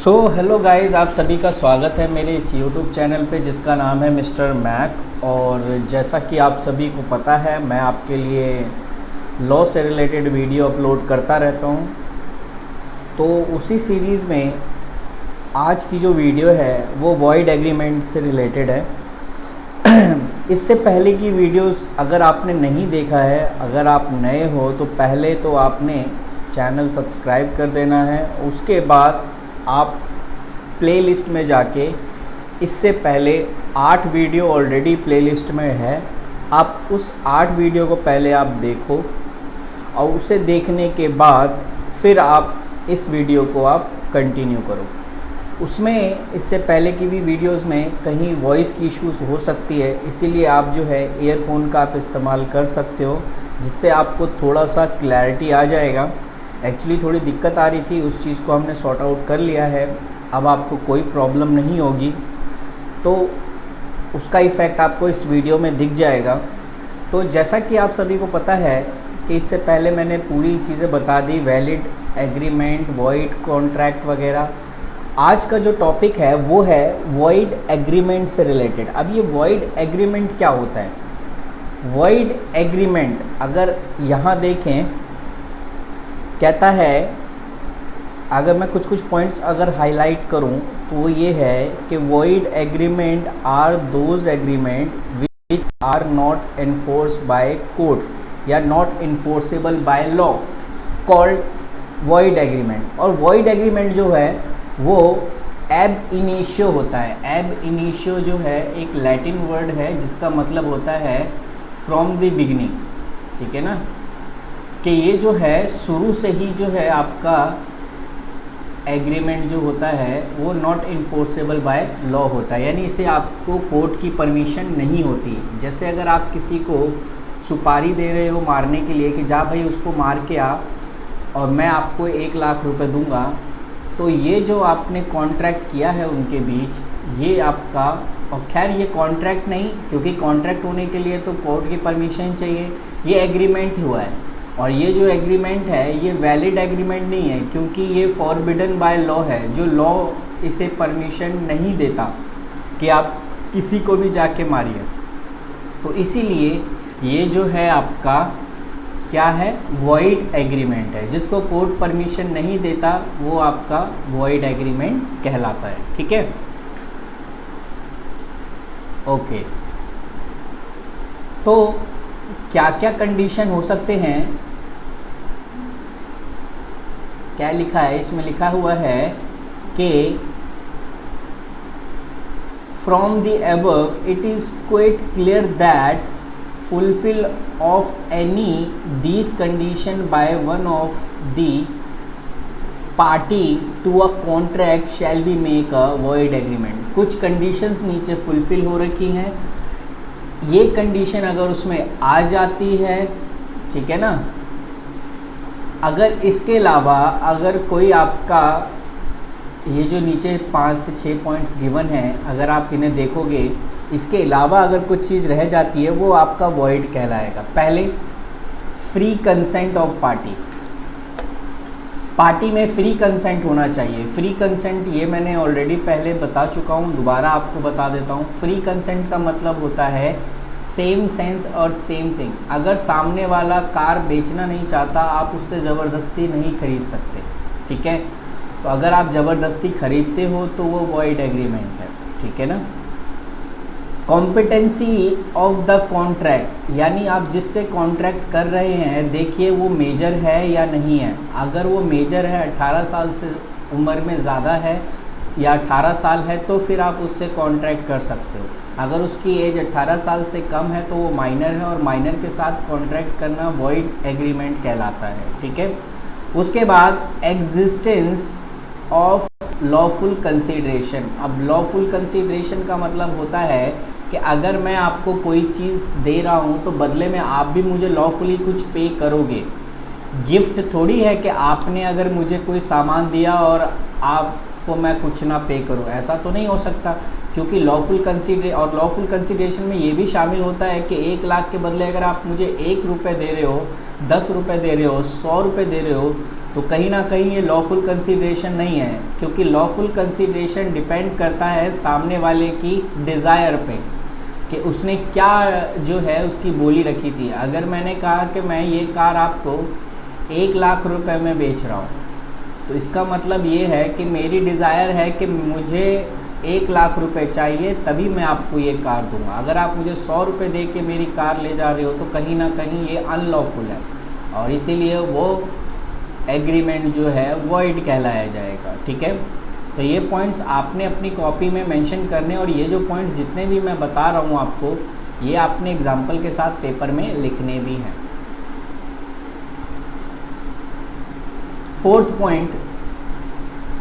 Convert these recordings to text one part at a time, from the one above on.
Hello guys, आप सभी का स्वागत है मेरे इस यूट्यूब चैनल पे जिसका नाम है मिस्टर मैक। और जैसा कि आप सभी को पता है, मैं आपके लिए लॉ से रिलेटेड वीडियो अपलोड करता रहता हूँ। तो उसी सीरीज़ में आज की जो वीडियो है वो वॉइड एग्रीमेंट से रिलेटेड है। इससे पहले की वीडियोस अगर आपने नहीं देखा है, अगर आप नए हो तो पहले तो आपने चैनल सब्सक्राइब कर देना है। उसके बाद आप प्लेलिस्ट में जाके इससे पहले 8 वीडियो ऑलरेडी प्लेलिस्ट में है, आप उस 8 वीडियो को पहले आप देखो और उसे देखने के बाद फिर आप इस वीडियो को आप कंटिन्यू करो। उसमें इससे पहले की भी वीडियोस में कहीं वॉइस की इश्यूज़ हो सकती है, इसीलिए आप जो है ईयरफोन का आप इस्तेमाल कर सकते हो, जिससे आपको थोड़ा सा क्लैरिटी आ जाएगा। एक्चुअली थोड़ी दिक्कत आ रही थी, उस चीज़ को हमने सॉर्ट आउट कर लिया है, अब आपको कोई प्रॉब्लम नहीं होगी। तो उसका इफ़ेक्ट आपको इस वीडियो में दिख जाएगा। तो जैसा कि आप सभी को पता है कि इससे पहले मैंने पूरी चीज़ें बता दी, वैलिड एग्रीमेंट, वॉइड कॉन्ट्रैक्ट वगैरह। आज का जो टॉपिक है वो है वॉइड एग्रीमेंट से रिलेटेड। अब ये वॉइड एग्रीमेंट क्या होता है? वॉइड एग्रीमेंट अगर यहाँ देखें, कहता है, अगर मैं कुछ पॉइंट्स अगर हाईलाइट करूं तो वो ये है कि void agreement are those agreement which are not enforce by court या not enforceable by law called void agreement. और वॉइड एग्रीमेंट जो है वो एब इनिशियो होता है। एब इनिशियो जो है एक लैटिन वर्ड है जिसका मतलब होता है फ्रॉम द बिगिनिंग, ठीक है ना, कि ये जो है शुरू से ही जो है आपका एग्रीमेंट जो होता है वो नॉट इन्फोर्सेबल बाय लॉ होता है, यानी इसे आपको कोर्ट की परमिशन नहीं होती। जैसे अगर आप किसी को सुपारी दे रहे हो मारने के लिए कि जा भाई उसको मार के आ और मैं आपको 1 लाख रुपए दूंगा, तो ये जो आपने कॉन्ट्रैक्ट किया है उनके बीच, ये आपका, और खैर ये कॉन्ट्रैक्ट नहीं, क्योंकि कॉन्ट्रैक्ट होने के लिए तो कोर्ट की परमिशन चाहिए, ये एग्रीमेंट हुआ है। और ये जो एग्रीमेंट है ये वैलिड एग्रीमेंट नहीं है, क्योंकि ये फॉरबिडन बाय लॉ है, जो लॉ इसे परमिशन नहीं देता कि आप किसी को भी जाके मारिए। तो इसीलिए ये जो है आपका क्या है, वॉइड एग्रीमेंट है। जिसको कोर्ट परमिशन नहीं देता वो आपका वॉइड एग्रीमेंट कहलाता है, ठीक है। ओके, तो क्या क्या कंडीशन हो सकते हैं, क्या लिखा है इसमें? लिखा हुआ है कि from the above it is quite clear that fulfil of any these condition by one of the party to a contract shall be make a void agreement. कुछ कंडीशंस नीचे फुलफिल हो रखी हैं, ये कंडीशन अगर उसमें आ जाती है, ठीक है ना, अगर इसके अलावा अगर कोई आपका, ये जो नीचे 5 से 6 पॉइंट्स गिवन हैं, अगर आप इन्हें देखोगे, इसके अलावा अगर कुछ चीज़ रह जाती है वो आपका वॉइड कहलाएगा। पहले, free consent of party. Party में फ्री कंसेंट होना चाहिए। फ्री कंसेंट ये मैंने ऑलरेडी पहले बता चुका हूँ, दोबारा आपको बता देता हूँ। फ्री कंसेंट का मतलब होता है सेम सेंस और सेम थिंग। अगर सामने वाला कार बेचना नहीं चाहता, आप उससे ज़बरदस्ती नहीं खरीद सकते, ठीक है। तो अगर आप ज़बरदस्ती खरीदते हो तो वो वॉइड एग्रीमेंट है, ठीक है ना। कॉम्पिटेंसी ऑफ द कॉन्ट्रैक्ट, यानी आप जिससे कॉन्ट्रैक्ट कर रहे हैं, देखिए वो मेजर है या नहीं है। अगर वो मेजर है, 18 साल से उम्र में ज़्यादा है या 18 साल है, तो फिर आप उससे कॉन्ट्रैक्ट कर सकते हो। अगर उसकी एज 18 साल से कम है तो वो माइनर है, और माइनर के साथ कॉन्ट्रैक्ट करना वॉइड एग्रीमेंट कहलाता है, ठीक है। उसके बाद एग्जिस्टेंस ऑफ लॉफुल कंसीडरेशन। अब लॉफुल कंसीडरेशन का मतलब होता है कि अगर मैं आपको कोई चीज़ दे रहा हूँ तो बदले में आप भी मुझे लॉफुली कुछ पे करोगे। गिफ्ट थोड़ी है कि आपने अगर मुझे कोई सामान दिया और आपको मैं कुछ ना पे करूँ, ऐसा तो नहीं हो सकता, क्योंकि लॉफुल कंसीडरेशन में ये भी शामिल होता है कि 1 लाख के बदले अगर आप मुझे 1 रुपये दे रहे हो, 10 रुपये दे रहे हो, 100 रुपये दे रहे हो, तो कहीं ना कहीं ये लॉफुल कंसीडरेशन नहीं है, क्योंकि लॉफुल कंसीडरेशन डिपेंड करता है सामने वाले की डिज़ायर पे कि उसने क्या जो है उसकी बोली रखी थी। अगर मैंने कहा कि मैं ये कार आपको 1,00,000 रुपए में बेच रहा हूँ, तो इसका मतलब ये है कि मेरी डिज़ायर है कि मुझे 1,00,000 रुपए चाहिए, तभी मैं आपको ये कार दूंगा। अगर आप मुझे 100 रुपये दे के मेरी कार ले जा रहे हो तो कहीं ना कहीं ये अनलॉफुल है, और इसीलिए वो एग्रीमेंट जो है वॉइड कहलाया जाएगा। ठीक है, तो ये पॉइंट्स आपने अपनी कॉपी में मेंशन करने, और ये जो पॉइंट्स जितने भी मैं बता रहा हूँ आपको, ये आपने एग्जाम्पल के साथ पेपर में लिखने भी हैं। 4th point,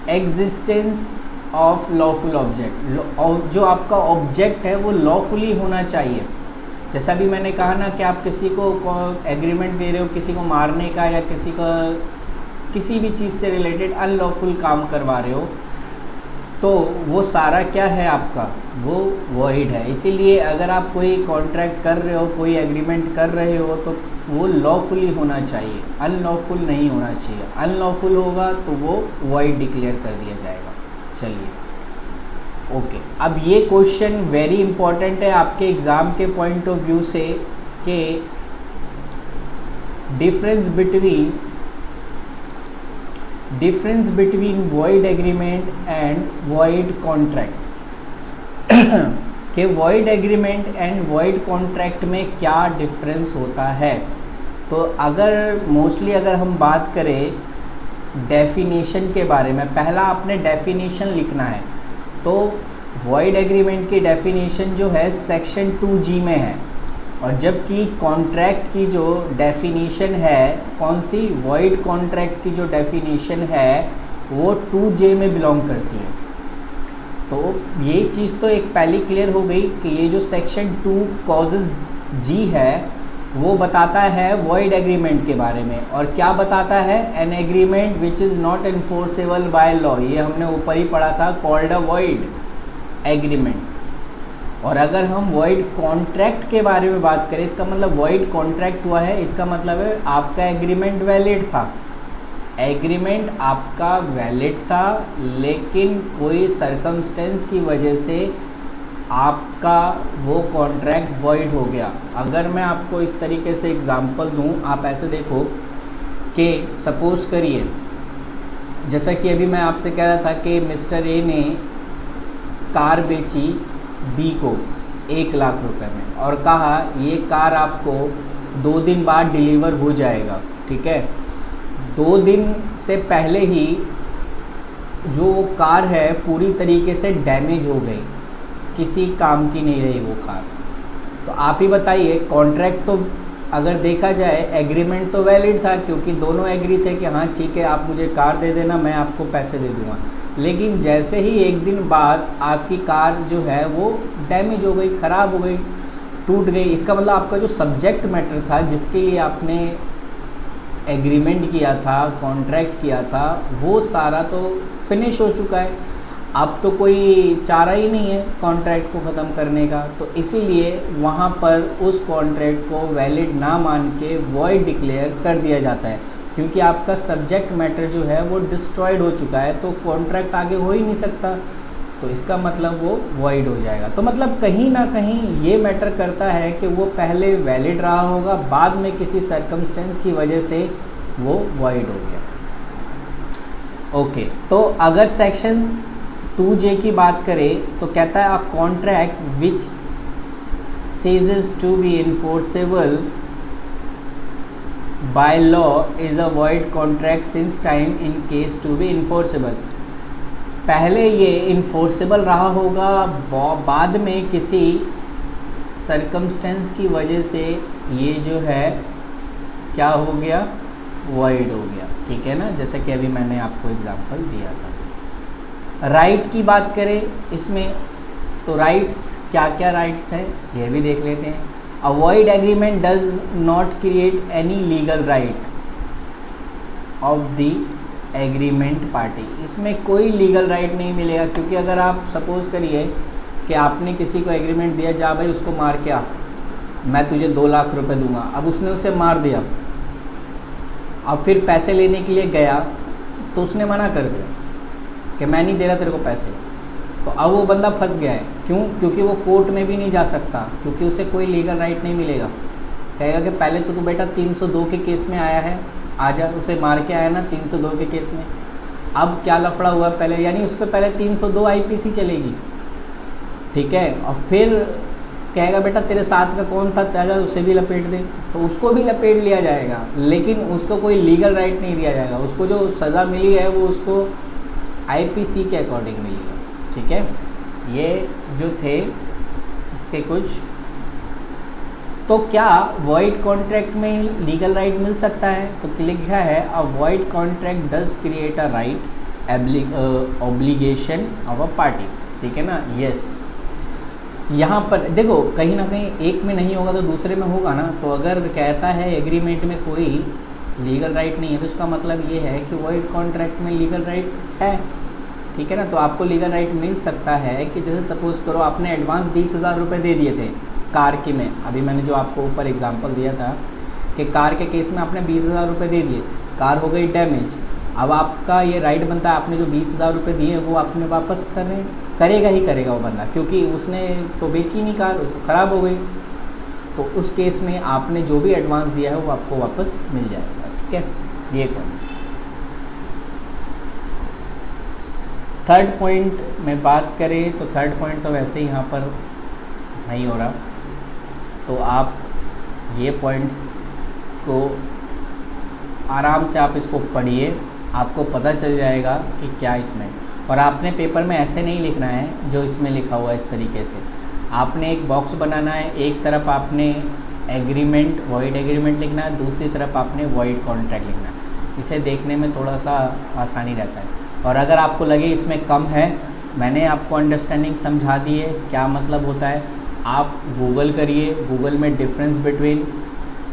existence of lawful object. जो आपका ऑब्जेक्ट है वो लॉफुली होना चाहिए। जैसा भी मैंने कहा ना कि आप किसी को एग्रीमेंट दे रहे हो किसी को मारने का, या किसी का किसी भी चीज़ से रिलेटेड अनलॉफुल काम करवा रहे हो, तो वो सारा क्या है आपका, वो वॉइड है। इसीलिए अगर आप कोई कॉन्ट्रैक्ट कर रहे हो, कोई एग्रीमेंट कर रहे हो, तो वो लॉफुली होना चाहिए, अनलॉफुल नहीं होना चाहिए। अनलॉफुल होगा तो वो वॉइड डिक्लेयर कर दिया जाएगा। चलिए ओके, अब ये क्वेश्चन वेरी इंपॉर्टेंट है आपके एग्ज़ाम के पॉइंट ऑफ व्यू से कि difference between void agreement and void contract कि void agreement and void contract में क्या डिफरेंस होता है। तो अगर मोस्टली अगर हम बात करें डेफिनेशन के बारे में, पहला आपने डेफिनेशन लिखना है। तो वॉइड एग्रीमेंट की डेफिनेशन जो है सेक्शन 2G में है, और जबकि कॉन्ट्रैक्ट की जो डेफिनेशन है, कौन सी, वॉइड कॉन्ट्रैक्ट की जो डेफिनेशन है वो 2J में बिलोंग करती है। तो ये चीज़ तो एक पहले क्लियर हो गई कि ये जो सेक्शन 2 क्लॉज G है वो बताता है वॉइड एग्रीमेंट के बारे में। और क्या बताता है, an agreement which is not enforceable by law, ये हमने ऊपर ही पढ़ा था, कॉल्ड अ वॉइड एग्रीमेंट। और अगर हम वॉइड कॉन्ट्रैक्ट के बारे में बात करें, इसका मतलब वॉइड कॉन्ट्रैक्ट हुआ है, इसका मतलब है आपका एग्रीमेंट वैलिड था, एग्रीमेंट आपका वैलिड था, लेकिन कोई सर्कमस्टेंस की वजह से आपका वो कॉन्ट्रैक्ट वॉइड हो गया। अगर मैं आपको इस तरीके से एग्जांपल दूं, आप ऐसे देखो कि सपोज़ करिए, जैसा कि अभी मैं आपसे कह रहा था कि मिस्टर ए ने कार बेची बी को 1,00,000 रुपए में, और कहा ये कार आपको 2 दिन बाद डिलीवर हो जाएगा। ठीक है, 2 दिन से पहले ही जो वो कार है पूरी तरीके से डैमेज हो गई, किसी काम की नहीं रही वो कार। तो आप ही बताइए, कॉन्ट्रैक्ट तो अगर देखा जाए एग्रीमेंट तो वैलिड था, क्योंकि दोनों एग्री थे कि हाँ ठीक है आप मुझे कार दे देना, मैं आपको पैसे दे दूँगा। लेकिन जैसे ही 1 दिन बाद आपकी कार जो है वो डैमेज हो गई, ख़राब हो गई, टूट गई, इसका मतलब आपका जो सब्जेक्ट मैटर था जिसके लिए आपने एग्रीमेंट किया था, कॉन्ट्रैक्ट किया था, वो सारा तो फिनिश हो चुका है। अब तो कोई चारा ही नहीं है कॉन्ट्रैक्ट को ख़त्म करने का। तो इसीलिए वहाँ पर उस कॉन्ट्रैक्ट को वैलिड ना मान के वॉइड डिक्लेयर कर दिया जाता है, क्योंकि आपका सब्जेक्ट मैटर जो है वो डिस्ट्रॉयड हो चुका है, तो कॉन्ट्रैक्ट आगे हो ही नहीं सकता, तो इसका मतलब वो वॉइड हो जाएगा। तो मतलब कहीं ना कहीं ये मैटर करता है कि वो पहले वैलिड रहा होगा, बाद में किसी सर्कमस्टेंस की वजह से वो वॉइड हो गया। ओके, तो अगर सेक्शन 2J की बात करें तो कहता है a contract which ceases to be enforceable by law is a void contract since time in case to be enforceable। पहले ये इन्फोर्सेबल रहा होगा, बाद में किसी सर्कमस्टेंस की वजह से ये जो है क्या हो गया, वॉइड हो गया। ठीक है ना, जैसे कि अभी मैंने आपको एग्जांपल दिया था। राइट की बात करें इसमें, तो राइट्स क्या क्या राइट्स हैं ये भी देख लेते हैं। अ void agreement does not create any legal right of the agreement party. इसमें कोई लीगल राइट नहीं मिलेगा, क्योंकि अगर आप सपोज़ करिए कि आपने किसी को एग्रीमेंट दिया, जा भाई उसको मार के आ, मैं तुझे 2,00,000 रुपए दूंगा, अब उसने उसे मार दिया, अब फिर पैसे लेने के लिए गया तो उसने मना कर दिया कि मैं नहीं दे रहा तेरे को पैसे। तो अब वो बंदा फंस गया है। क्यों? क्योंकि वो कोर्ट में भी नहीं जा सकता, क्योंकि उसे कोई लीगल राइट नहीं मिलेगा। कहेगा कि पहले तो तू बेटा 302 के केस में आया है, आजा, उसे मार के आया ना 302 के केस में। अब क्या लफड़ा हुआ पहले, यानी उस पर पहले 302 आईपीसी चलेगी, ठीक है। और फिर कहेगा बेटा तेरे साथ का कौन था, आजा उसे भी लपेट दे, तो उसको भी लपेट लिया जाएगा, लेकिन उसको कोई लीगल राइट नहीं दिया जाएगा। उसको जो सज़ा मिली है वो उसको आईपीसी के अकॉर्डिंग मिली है, ठीक है। ये जो थे इसके कुछ। तो क्या वॉइड कॉन्ट्रैक्ट में लीगल राइट मिल सकता है? तो लिखा है अ void contract does create a right obligation of a party, ठीक है ना। यस, यहाँ पर देखो कहीं ना कहीं एक में नहीं होगा तो दूसरे में होगा ना। तो अगर कहता है एग्रीमेंट में कोई लीगल राइट नहीं है तो इसका मतलब ये है कि वॉइड कॉन्ट्रैक्ट में लीगल राइट है, ठीक है ना। तो आपको लीगल राइट मिल सकता है कि जैसे सपोज़ करो आपने एडवांस 20,000 रुपये दे दिए थे कार के में, अभी मैंने जो आपको ऊपर एग्जांपल दिया था कि कार के केस में आपने 20,000 रुपये दे दिए, कार हो गई डैमेज। अब आपका ये राइट बनता है आपने जो 20,000 रुपये दिए वो आपने वापस करेगा ही करेगा वो बंदा, क्योंकि उसने तो बेची नहीं कार, उसको ख़राब हो गई। तो उस केस में आपने जो भी एडवांस दिया है वो आपको वापस मिल जाएगा, ठीक है। ये पॉइंट। थर्ड पॉइंट में बात करें तो थर्ड पॉइंट तो वैसे ही यहाँ पर नहीं हो रहा, तो आप ये पॉइंट्स को आराम से आप इसको पढ़िए, आपको पता चल जाएगा कि क्या इसमें। और आपने पेपर में ऐसे नहीं लिखना है जो इसमें लिखा हुआ है इस तरीके से। आपने एक बॉक्स बनाना है, एक तरफ आपने एग्रीमेंट वॉइड एग्रीमेंट लिखना है, दूसरी तरफ आपने वॉइड कॉन्ट्रैक्ट लिखना है। इसे देखने में थोड़ा सा आसानी रहता है। और अगर आपको लगे इसमें कम है, मैंने आपको अंडरस्टैंडिंग समझा दी है क्या मतलब होता है। आप गूगल करिए, गूगल में difference between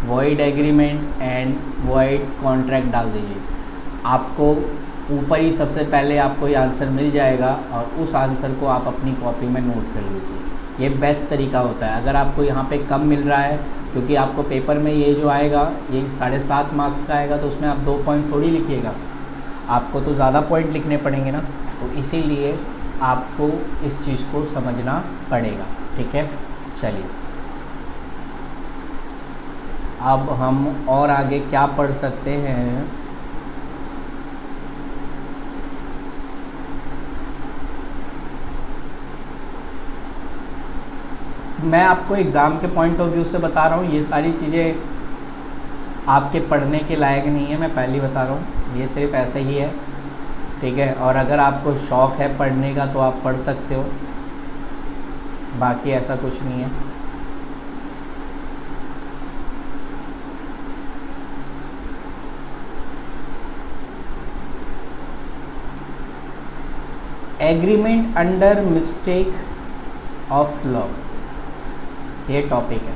void agreement and void contract डाल दीजिए, आपको ऊपर ही सबसे पहले आपको ये आंसर मिल जाएगा और उस आंसर को आप अपनी कॉपी में नोट कर लीजिए। ये बेस्ट तरीका होता है। अगर आपको यहाँ पे कम मिल रहा है, क्योंकि आपको पेपर में ये जो आएगा ये 7.5 मार्क्स का आएगा, तो उसमें आप 2 पॉइंट थोड़ी लिखिएगा, आपको तो ज़्यादा पॉइंट लिखने पड़ेंगे ना। तो इसीलिए आपको इस चीज़ को समझना पड़ेगा, ठीक है। चलिए अब हम और आगे क्या पढ़ सकते हैं। मैं आपको एग्ज़ाम के पॉइंट ऑफ व्यू से बता रहा हूँ, ये सारी चीज़ें आपके पढ़ने के लायक नहीं है, मैं पहले ही बता रहा हूँ, ये सिर्फ ऐसे ही है, ठीक है। और अगर आपको शौक़ है पढ़ने का तो आप पढ़ सकते हो, बाकी ऐसा कुछ नहीं है। Agreement under mistake of law, ये टॉपिक है,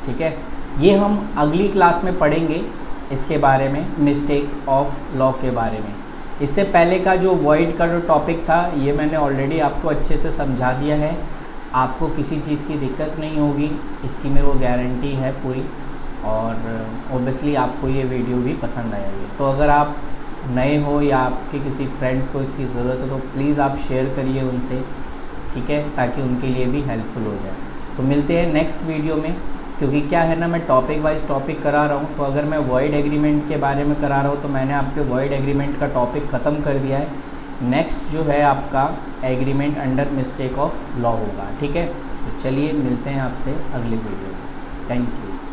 ठीक है। ये हम अगली क्लास में पढ़ेंगे इसके बारे में, मिस्टेक ऑफ लॉ के बारे में। इससे पहले का जो वॉइड का जो टॉपिक था ये मैंने ऑलरेडी आपको अच्छे से समझा दिया है, आपको किसी चीज़ की दिक्कत नहीं होगी, इसकी मेरे को गारंटी है पूरी। और ऑब्वियसली आपको ये वीडियो भी पसंद आएगी। तो अगर आप नए हो या आपके किसी फ्रेंड्स को इसकी ज़रूरत हो तो प्लीज़ आप शेयर करिए उनसे, ठीक है, ताकि उनके लिए भी हेल्पफुल हो जाए। तो मिलते हैं नेक्स्ट वीडियो में, क्योंकि क्या है ना, मैं टॉपिक वाइज टॉपिक करा रहा हूँ। तो अगर मैं वॉइड एग्रीमेंट के बारे में करा रहा हूँ तो मैंने आपके वॉइड एग्रीमेंट का टॉपिक ख़त्म कर दिया है। नेक्स्ट जो है आपका agreement under mistake of law होगा, ठीक है। तो चलिए मिलते हैं आपसे अगले वीडियो में। Thank you.